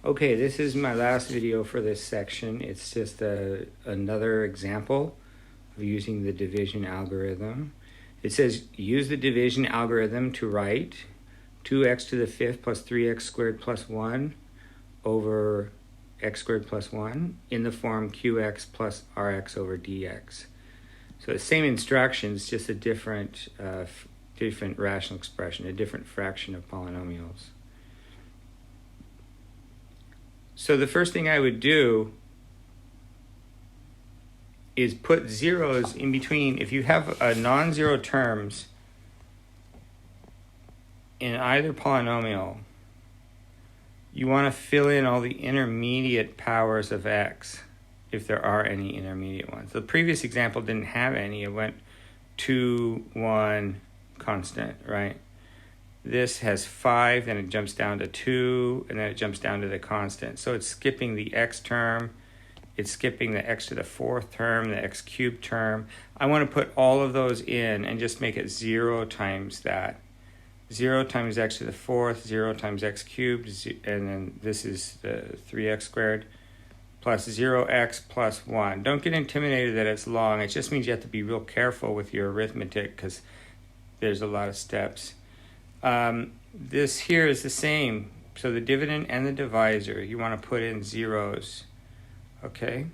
Okay, this is my last video for this section. It's just another example of using the division algorithm. It says use the division algorithm to write 2x to the fifth plus 3x squared plus 1 over x squared plus 1 in the form qx plus rx over dx. So the same instructions, just a different rational expression, a different fraction of polynomials. So the first thing I would do is put zeros in between. If you have non-zero terms in either polynomial, you want to fill in all the intermediate powers of x, if there are any intermediate ones. The previous example didn't have any. It went 2, 1, constant, right? This has 5, then it jumps down to 2, and then it jumps down to the constant. So it's skipping the x term, it's skipping the x to the fourth term, the x cubed term. I want to put all of those in and just make it 0 times that. 0 times x to the fourth, 0 times x cubed, and then this is 3x squared, plus 0x plus 1. Don't get intimidated that it's long. It just means you have to be real careful with your arithmetic because there's a lot of steps. This here is the same. So the dividend and the divisor, you want to put in zeros, okay?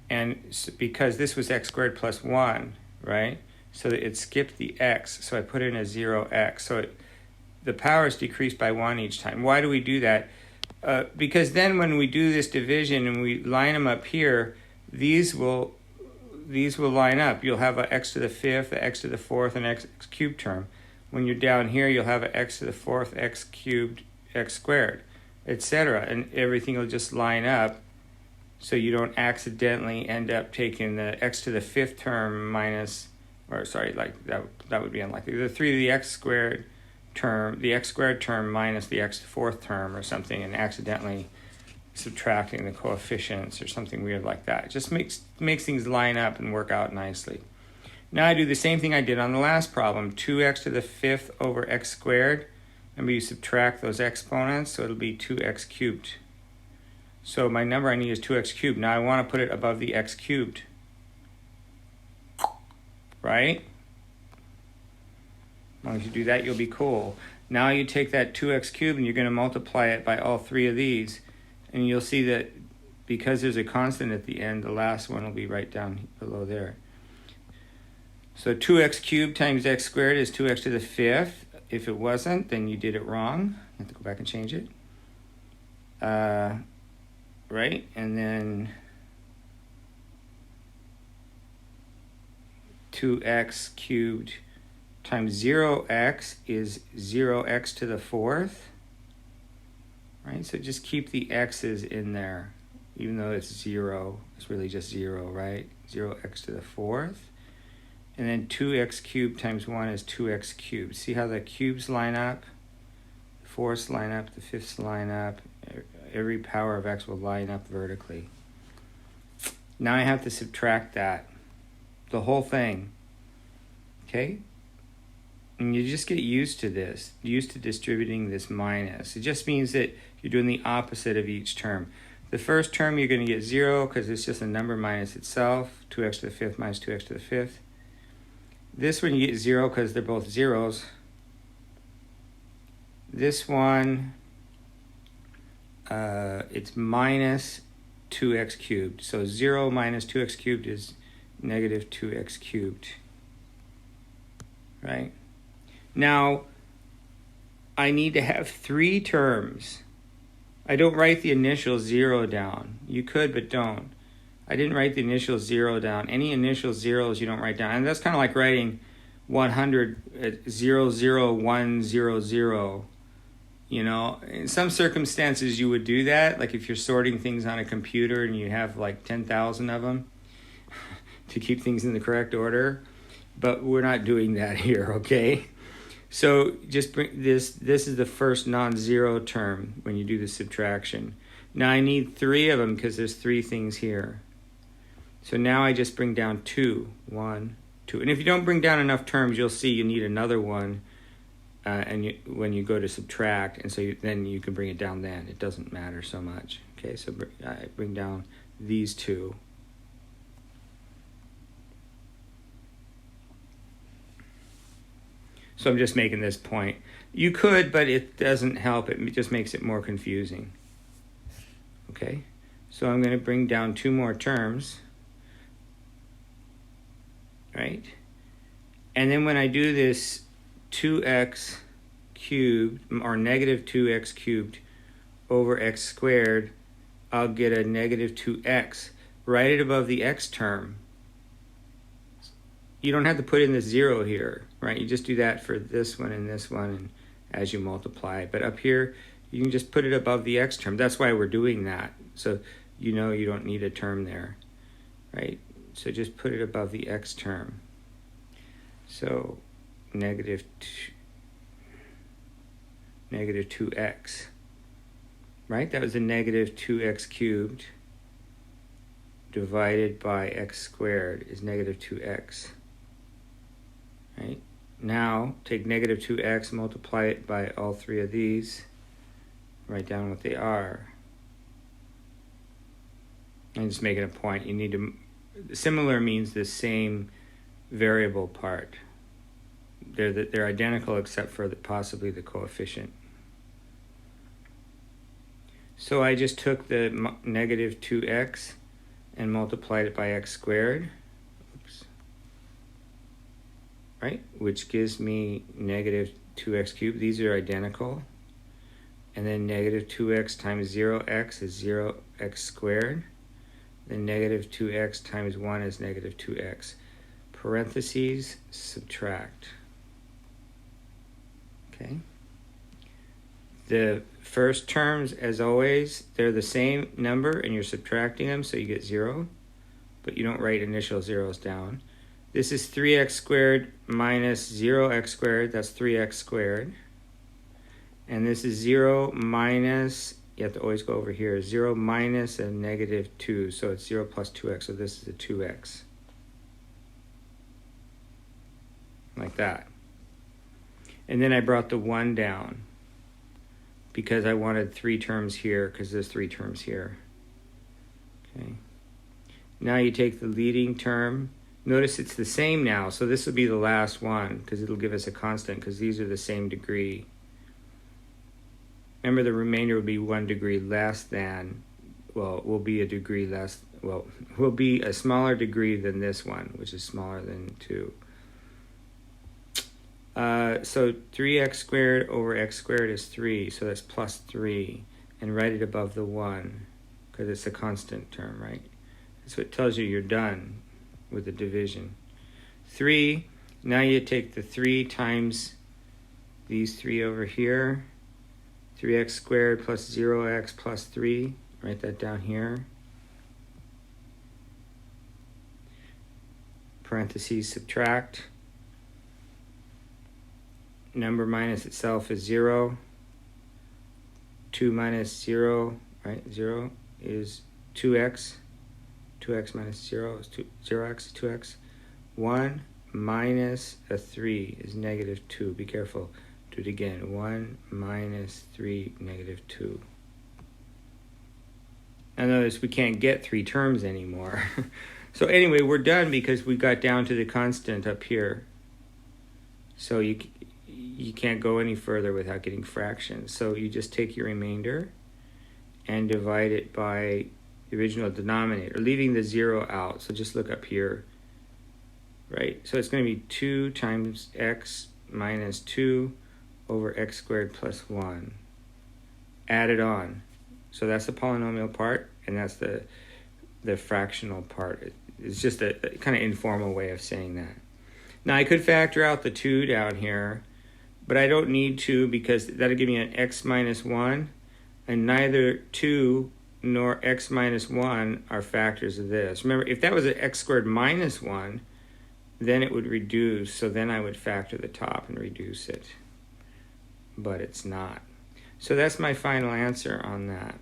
And because this was x squared plus 1, right? So that it skipped the x, so I put in a 0x. So the powers decrease by 1 each time. Why do we do that? Because then when we do this division and we line them up here, these will line up. You'll have an x to the fifth, an x to the fourth, and x cubed term. When you're down here, you'll have an x to the fourth, x cubed, x squared, etc. And everything will just line up so you don't accidentally end up taking the x to the fifth term minus, or sorry, like that would be unlikely. The 3 to the x squared term, the x squared term minus the x to the fourth term or something, and accidentally subtracting the coefficients or something weird like that. It just makes things line up and work out nicely. Now I do the same thing I did on the last problem, 2x to the fifth over x squared. Remember, you subtract those exponents, so it'll be 2x cubed. So my number I need is 2x cubed. Now I want to put it above the x cubed, right? As long as you do that, you'll be cool. Now you take that 2x cubed and you're going to multiply it by all three of these, and you'll see that because there's a constant at the end, the last one will be right down below there. So 2x cubed times x squared is 2x to the fifth. If it wasn't, then you did it wrong. You have to go back and change it. Right? And then 2x cubed times 0x is 0x to the fourth. Right? So just keep the x's in there. Even though it's 0, it's really just 0, right? 0x to the fourth. And then 2x cubed times 1 is 2x cubed. See how the cubes line up? The fourths line up, the fifths line up. Every power of x will line up vertically. Now I have to subtract that. The whole thing. Okay? And you just get used to this. Used to distributing this minus. It just means that you're doing the opposite of each term. The first term you're going to get 0 because it's just a number minus itself. 2x to the fifth minus 2x to the fifth. This one you get 0 because they're both zeros. This one, it's minus 2x cubed. So 0 minus 2x cubed is negative 2x cubed. Right? Now, I need to have 3 terms. I don't write the initial 0 down. You could, but don't. I didn't write the initial 0 down. Any initial zeros you don't write down. And that's kind of like writing 100 00100. You know, in some circumstances you would do that. Like if you're sorting things on a computer and you have like 10,000 of them to keep things in the correct order. But we're not doing that here, okay? So just bring this is the first non-zero term when you do the subtraction. Now I need 3 of them because there's 3 things here. So now I just bring down 2. 1, 2. And if you don't bring down enough terms, you'll see you need another one when you go to subtract, and so then you can bring it down then. It doesn't matter so much. Okay, so I bring down these two. So I'm just making this point. You could, but it doesn't help. It just makes it more confusing. Okay, so I'm going to bring down two more terms. Right? And then when I do this 2x cubed, or negative 2x cubed over x squared, I'll get a negative 2x. Write it above the x term. You don't have to put in the 0 here, right? You just do that for this one and this one and as you multiply. But up here, you can just put it above the x term. That's why we're doing that. So you know you don't need a term there, right? So just put it above the x term. So negative 2x, right? That was a negative 2x cubed divided by x squared is negative 2x, right? Now take negative 2x, multiply it by all three of these, write down what they are. I'm just making a point. You need to, similar means the same variable part. They're identical except for possibly the coefficient. So I just took the negative 2x and multiplied it by x squared. Oops. Right? Which gives me negative 2x cubed. These are identical. And then negative 2x times 0x is 0x squared. Then negative 2x times 1 is negative 2x. Parentheses, subtract. Okay. The first terms, as always, they're the same number and you're subtracting them, so you get 0, but you don't write initial zeros down. This is 3x squared minus 0x squared, that's 3x squared. And this is 0 minus, you have to always go over here, 0 minus a negative 2, so it's 0 plus 2x, so this is a 2x. Like that. And then I brought the 1 down because I wanted 3 terms here because there's 3 terms here. Okay. Now you take the leading term. Notice it's the same now, so this will be the last one because it'll give us a constant because these are the same degree. Remember, the remainder will be 1 degree less than, well, will be a degree less, well, will be a smaller degree than this one, which is smaller than 2. So 3x squared over x squared is 3, so that's plus 3. And write it above the 1, because it's a constant term, right? That's what tells you you're done with the division. 3, now you take the 3 times these 3 over here. 3x squared plus 0x plus 3. Write that down here. Parentheses, subtract. Number minus itself is 0. 2 minus 0, right? 0 is 2x. 2x minus 0 is 0x, 2x. 1 minus a 3 is negative 2. Be careful. Do it again. 1 minus 3, negative 2. Now notice we can't get 3 terms anymore. So anyway, we're done because we got down to the constant up here. So you can't go any further without getting fractions. So you just take your remainder and divide it by the original denominator, leaving the 0 out. So just look up here, right? So it's going to be 2 times x minus 2 over x squared plus 1. Add it on. So that's the polynomial part, and that's the fractional part. It's just a kind of informal way of saying that. Now I could factor out the 2 down here, but I don't need to because that'll give me an x minus 1, and neither 2 nor x minus 1 are factors of this. Remember, if that was an x squared minus 1, then it would reduce, so then I would factor the top and reduce it. But it's not. So that's my final answer on that.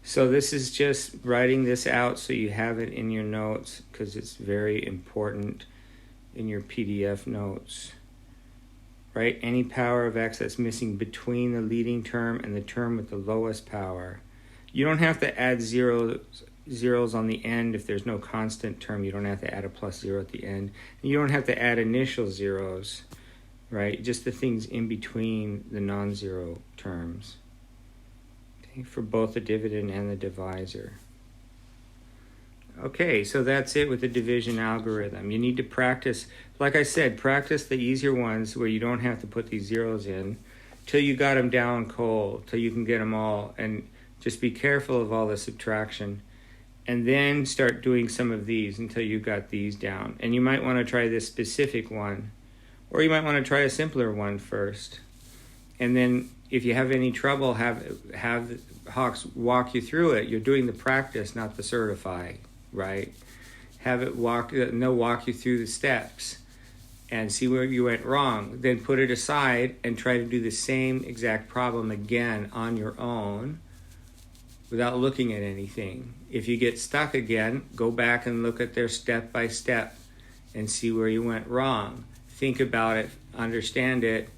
So this is just writing this out so you have it in your notes, because it's very important in your PDF notes. Right? Any power of x that's missing between the leading term and the term with the lowest power. You don't have to add zeros on the end if there's no constant term. You don't have to add a plus 0 at the end. And you don't have to add initial zeros, right? Just the things in between the non-zero terms. Okay, for both the dividend and the divisor. Okay, so that's it with the division algorithm. You need to practice, like I said, practice the easier ones where you don't have to put these zeros in till you got them down cold, till you can get them all, and just be careful of all the subtraction. And then start doing some of these until you got these down. And you might want to try this specific one, or you might want to try a simpler one first. And then if you have any trouble, have Hawks walk you through it. You're doing the practice, not the certify. Right? Have it and they'll walk you through the steps and see where you went wrong. Then put it aside and try to do the same exact problem again on your own without looking at anything. If you get stuck again, go back and look at their step by step and see where you went wrong. Think about it, understand it,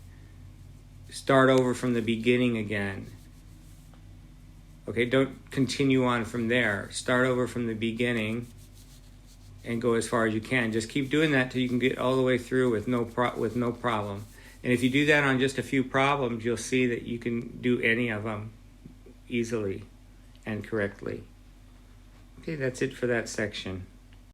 start over from the beginning again. Okay, don't continue on from there. Start over from the beginning and go as far as you can. Just keep doing that till you can get all the way through with no problem. And if you do that on just a few problems, you'll see that you can do any of them easily and correctly. Okay, that's it for that section.